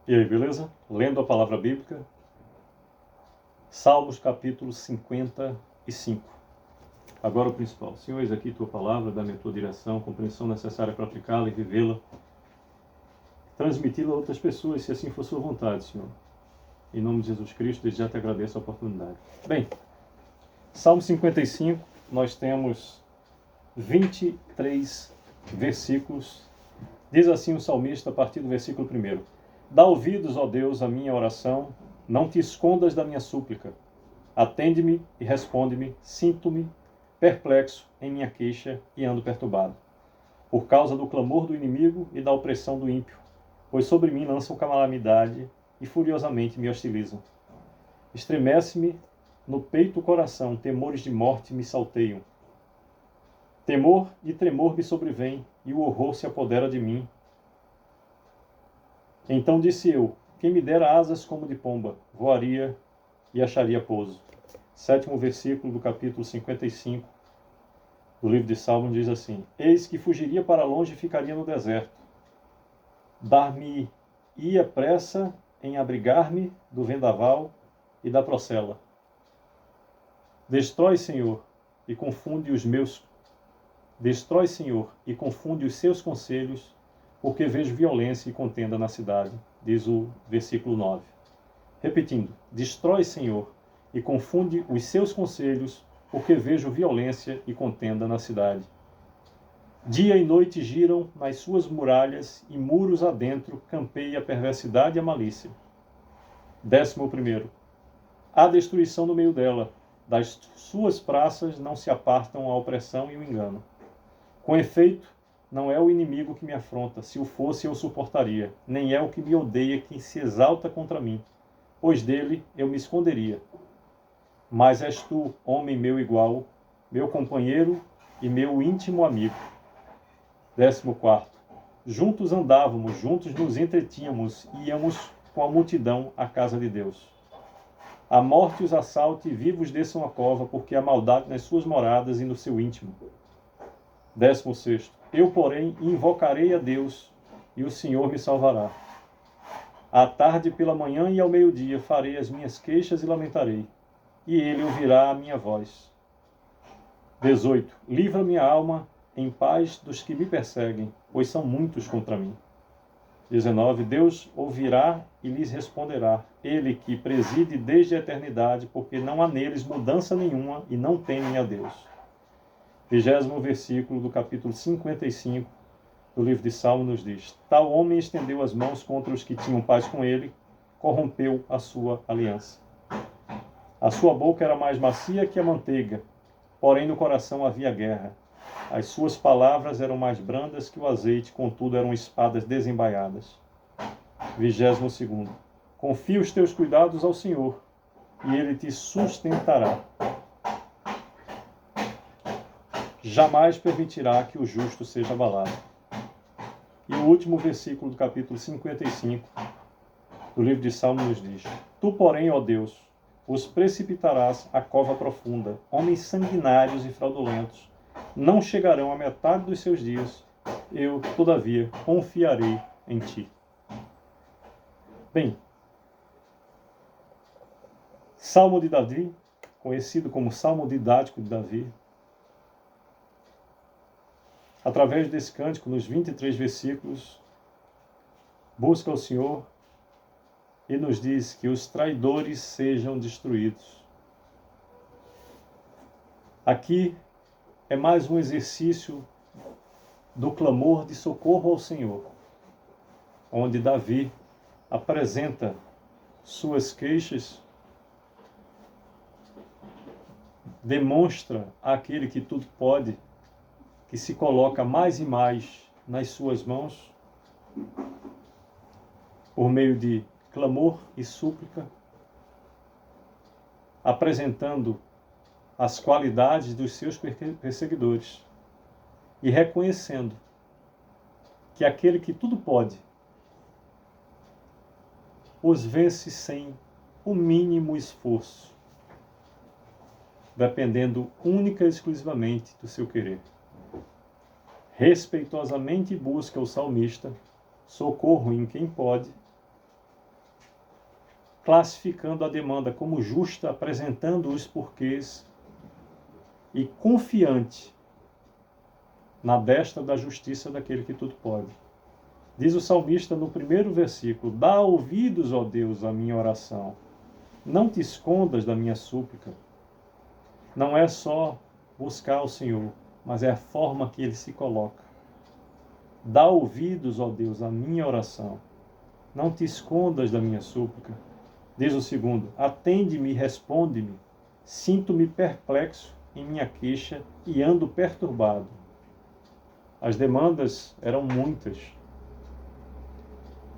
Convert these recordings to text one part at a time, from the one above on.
E aí, beleza? Lendo a palavra bíblica, Salmos capítulo 55. Agora o principal. Senhor, eis aqui tua palavra, dá-me a tua direção, compreensão necessária para aplicá-la e vivê-la, transmiti-la a outras pessoas, se assim for sua vontade, Senhor. Em nome de Jesus Cristo, desde já te agradeço a oportunidade. Bem, Salmo 55, nós temos 23 versículos. Diz assim o salmista a partir do versículo 1. Dá ouvidos, ó Deus, à minha oração, não te escondas da minha súplica. Atende-me e responde-me, sinto-me perplexo em minha queixa e ando perturbado, por causa do clamor do inimigo e da opressão do ímpio, pois sobre mim lançam calamidade e furiosamente me hostilizam. Estremece-me no peito o coração, temores de morte me salteiam. Temor e tremor me sobrevêm, e o horror se apodera de mim. Então disse eu, quem me dera asas como de pomba, voaria e acharia pouso. 7º versículo do capítulo 55 do livro de Salmos diz assim: Eis que fugiria para longe e ficaria no deserto. Dar-me-ia pressa em abrigar-me do vendaval e da procela. Destrói, Senhor, e confunde os seus conselhos, porque vejo violência e contenda na cidade, diz o versículo 9. Repetindo, destrói, Senhor, e confunde os seus conselhos, porque vejo violência e contenda na cidade. Dia e noite giram nas suas muralhas, e muros adentro campeia a perversidade e a malícia. 11. Há destruição no meio dela, das suas praças não se apartam a opressão e o engano. Com efeito, não é o inimigo que me afronta, se o fosse eu suportaria, nem é o que me odeia que se exalta contra mim, pois dele eu me esconderia. Mas és tu, homem meu igual, meu companheiro e meu íntimo amigo. 14. Juntos andávamos, juntos nos entretínhamos, e íamos com a multidão à casa de Deus. A morte os assalte e vivos desçam a cova, porque há maldade nas suas moradas e no seu íntimo. 16. Eu, porém, invocarei a Deus, e o Senhor me salvará. À tarde, pela manhã e ao meio-dia farei as minhas queixas e lamentarei, e ele ouvirá a minha voz. 18. Livra minha alma em paz dos que me perseguem, pois são muitos contra mim. 19. Deus ouvirá e lhes responderá, ele que preside desde a eternidade, porque não há neles mudança nenhuma e não temem a Deus. 20º versículo do capítulo 55 do livro de Salmos nos diz: Tal homem estendeu as mãos contra os que tinham paz com ele, corrompeu a sua aliança. A sua boca era mais macia que a manteiga, porém no coração havia guerra. As suas palavras eram mais brandas que o azeite, contudo eram espadas desembaiadas. 22º. Confia os teus cuidados ao Senhor, e ele te sustentará. Jamais permitirá que o justo seja abalado. E o último versículo do capítulo 55 do livro de Salmos nos diz: Tu, porém, ó Deus, os precipitarás à cova profunda. Homens sanguinários e fraudulentos não chegarão à metade dos seus dias. Eu, todavia, confiarei em ti. Bem, Salmo de Davi, conhecido como Salmo didático de Davi. Através desse cântico, nos 23 versículos, busca o Senhor e nos diz que os traidores sejam destruídos. Aqui é mais um exercício do clamor de socorro ao Senhor, onde Davi apresenta suas queixas, demonstra àquele que tudo pode, que se coloca mais e mais nas suas mãos, por meio de clamor e súplica, apresentando as qualidades dos seus perseguidores e reconhecendo que aquele que tudo pode os vence sem o mínimo esforço, dependendo única e exclusivamente do seu querer. Respeitosamente busca o salmista socorro em quem pode, classificando a demanda como justa, apresentando os porquês e confiante na destra da justiça daquele que tudo pode. Diz o salmista no primeiro versículo: dá ouvidos, ó Deus, à minha oração. Não te escondas da minha súplica. Não é só buscar o Senhor, mas é a forma que ele se coloca. Dá ouvidos, ó Deus, à minha oração. Não te escondas da minha súplica. Diz o segundo: atende-me e responde-me. Sinto-me perplexo em minha queixa e ando perturbado. As demandas eram muitas.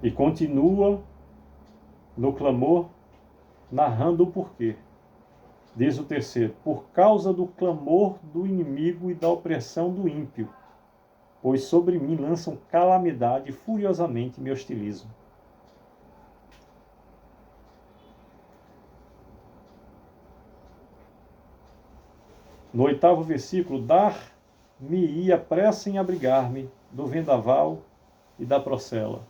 E continua no clamor, narrando o porquê. Diz o terceiro: por causa do clamor do inimigo e da opressão do ímpio, pois sobre mim lançam calamidade e furiosamente me hostilizam. No 8º versículo: dar-me-ia pressa em abrigar-me do vendaval e da procela.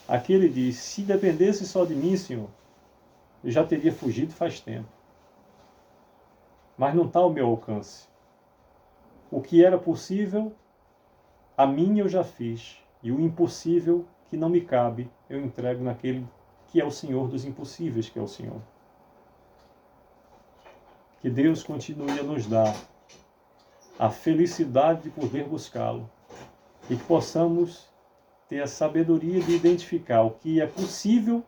Aqui ele diz: se dependesse só de mim, Senhor, eu já teria fugido faz tempo. Mas não está ao meu alcance. O que era possível, a mim eu já fiz. E o impossível, que não me cabe, eu entrego naquele que é o Senhor dos impossíveis, que é o Senhor. Que Deus continue a nos dar a felicidade de poder buscá-lo. E que possamos ter a sabedoria de identificar o que é possível,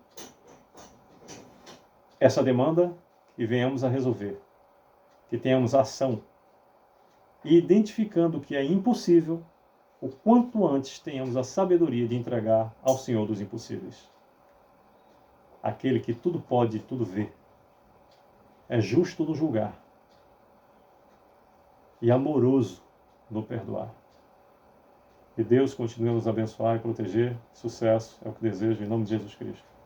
essa demanda, e venhamos a resolver. Que tenhamos ação. E identificando o que é impossível, o quanto antes tenhamos a sabedoria de entregar ao Senhor dos impossíveis. Aquele que tudo pode e tudo vê. É justo no julgar. E amoroso no perdoar. Que Deus continue a nos abençoar e proteger. Sucesso é o que desejo em nome de Jesus Cristo.